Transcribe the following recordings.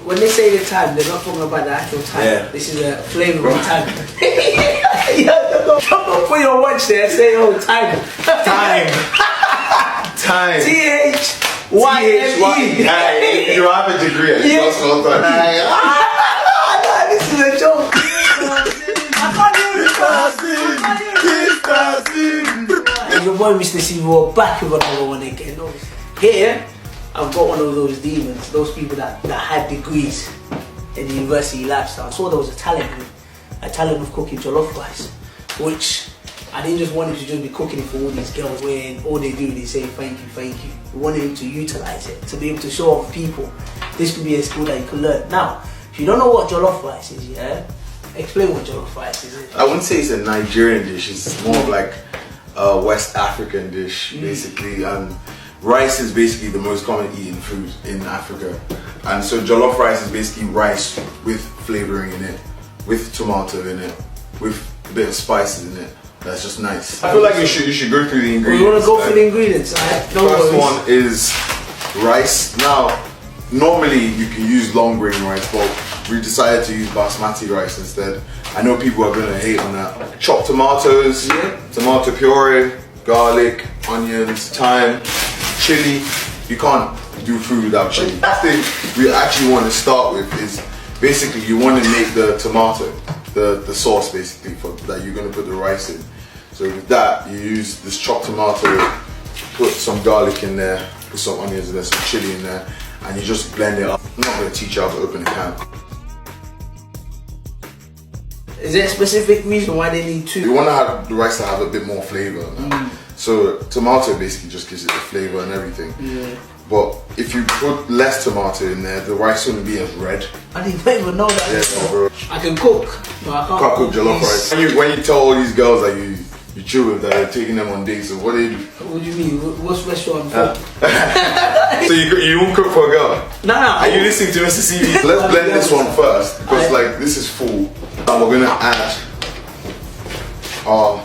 when they say the time, they're not talking about the actual time. Yeah. This is a flavour of time. Don't put your watch there and say, oh, time. Time. Time. T-H-Y-M-E. You have a degree. Yes. This is a joke. I can't do it. Your boy Mr. C, we're back with another one again. Here, I've got one of those demons, those people that had degrees in the university lifestyle. I saw there was a talent of cooking jollof rice, which I didn't just want him to just be cooking it for all these girls when all they do is say thank you, thank you. We wanted him to utilize it, to be able to show off people. This could be a skill that you can learn. Now, if you don't know what jollof rice is, yeah? Explain what jollof rice is. I wouldn't say it's a Nigerian dish, it's more of like a West African dish, basically. And rice is basically the most common eaten food in Africa. And so jollof rice is basically rice with flavouring in it, with tomato in it, with a bit of spices in it. That's just nice. I feel like you should go through the ingredients. We want to go through the ingredients, alright? First one is rice. Now, normally you can use long grain rice, but we decided to use basmati rice instead. I know people are going to hate on that. Chopped tomatoes, tomato puree, garlic, onions, thyme, chili. You can't do food without chili. The thing we actually want to start with is basically you want to make the tomato, the sauce basically that you're going to put the rice in. So with that, you use this chopped tomato, put some garlic in there, put some onions in there, some chili in there, and you just blend it up. I'm not going to teach you how to open a can. Is there a specific reason why they need two? You want to have the rice to have a bit more flavour. So tomato basically just gives it the flavour and everything. Yeah. But if you put less tomato in there, the rice wouldn't be as red. I didn't even know that. Yeah, bro. I can cook, but I can't cook jollof rice. When you tell all these girls that you chill with, that you're taking them on dates, so what do you do? What do you mean? What's restaurant for? So you won't cook for a girl? Nah. Are you listening to Mr. CV? Let's blend this one first, because like this is full. And we're gonna add our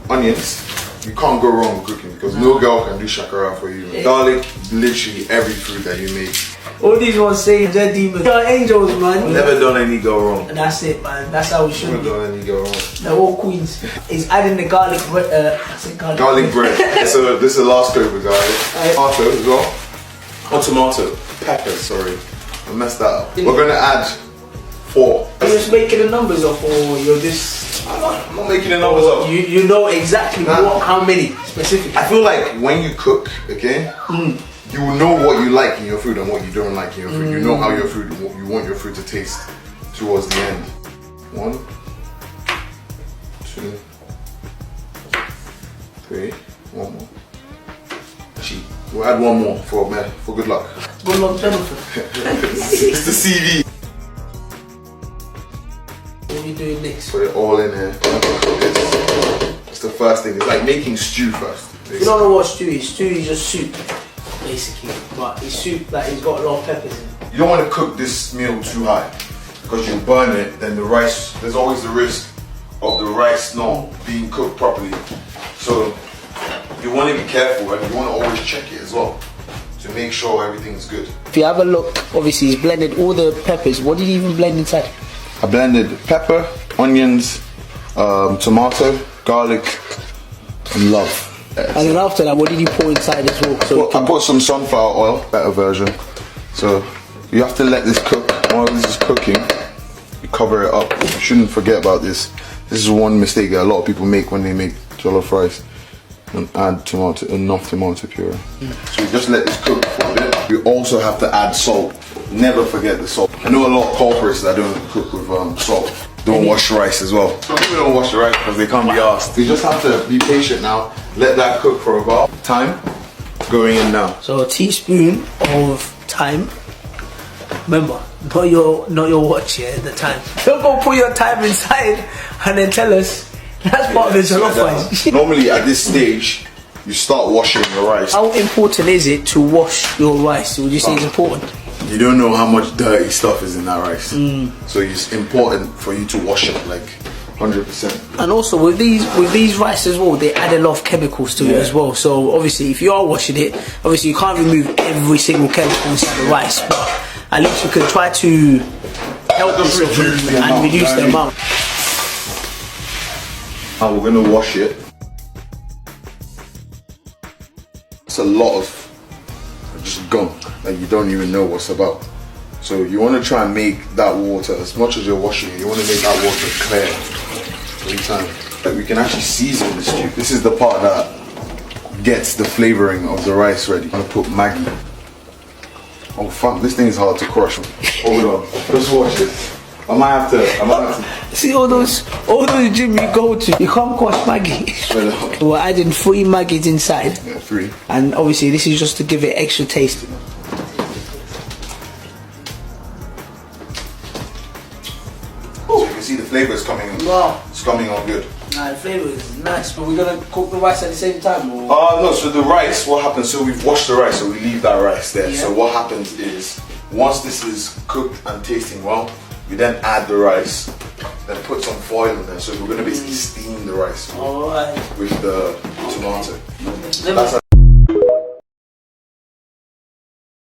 onions. You can't go wrong with cooking because no girl can do shakara for you. Garlic, literally every food that you make. All these ones say they're demons. They're angels, man. Never done any go wrong. And that's it, man. That's how we should be. Never done any go wrong. They're all queens. Is adding the garlic bread. Garlic bread. So this is the last coat with garlic. Tomato as well. Oh, tomato. Pepper, sorry. I messed that up. We're gonna add 4. Are you just making the numbers up, or you're just... I'm not making the numbers up. You know exactly how many specifically. I feel like when you cook, okay, you will know what you like in your food and what you don't like in your food. You know how you want your food to taste towards the end. 1, 2, 3, 1 more. Actually, we'll add 1 more for good luck. Good luck, Jennifer. It's the CV. What are you doing next? Put it all in here. It's the first thing. It's like making stew first. If you don't know what stew is just soup, basically. But it's soup that has got a lot of peppers in it. You don't want to cook this meal too high because you burn it, then the rice, there's always the risk of the rice not being cooked properly. So you want to be careful and you want to always check it as well to make sure everything's good. If you have a look, obviously he's blended all the peppers. What did he even blend inside? I blended pepper, onions, tomato, garlic, and love. And then after that, what did you pour inside as well? So I put some sunflower oil, better version. So you have to let this cook. While this is cooking, you cover it up. You shouldn't forget about this. This is one mistake that a lot of people make when they make jollof rice. And add enough tomato puree. So you just let this cook for a bit. You also have to add salt. Never forget the salt. I know a lot of culprits that don't cook with salt. Don't wash rice as well. Some people don't wash the rice because they can't be asked. You just have to be patient now. Let that cook for about time. Going in now. So a teaspoon of thyme. Remember, not your watch here at the time. Don't go put your thyme inside and then tell us that's part of the jollof rice. Normally at this stage, you start washing your rice. How important is it to wash your rice? Would you say it's important? You don't know how much dirty stuff is in that rice. So it's important for you to wash it like 100%. And also with these rice as well, they add a lot of chemicals to it as well. So obviously if you are washing it, obviously you can't remove every single chemical inside the rice. But at least we can try to help Just this reduce the and amount, reduce the right? amount. Now we're gonna wash it. It's a lot of just gunk that you don't even know what's about. So you want to try and make that water, as much as you're washing it, you want to make that water clear every time. Like we can actually season this stew. This is the part that gets the flavoring of the rice ready. I'm gonna put Maggi. Oh fuck, this thing is hard to crush. Hold on, just watch this. I might have to. See all those gym you go to, you can't crush Maggi. We're adding 3 Maggies inside. Yeah, 3. And obviously this is just to give it extra taste. So you can see the flavour is coming on. Wow. It's coming on good. Nah, the flavour is nice, but we're gonna cook the rice at the same time, or? No, so the rice, what happens, so we've washed the rice, so we leave that rice there. Yeah. So what happens is, once this is cooked and tasting well, we then add the rice, then put some foil in there. So we're gonna basically steam the rice Alright. with the tomato. Let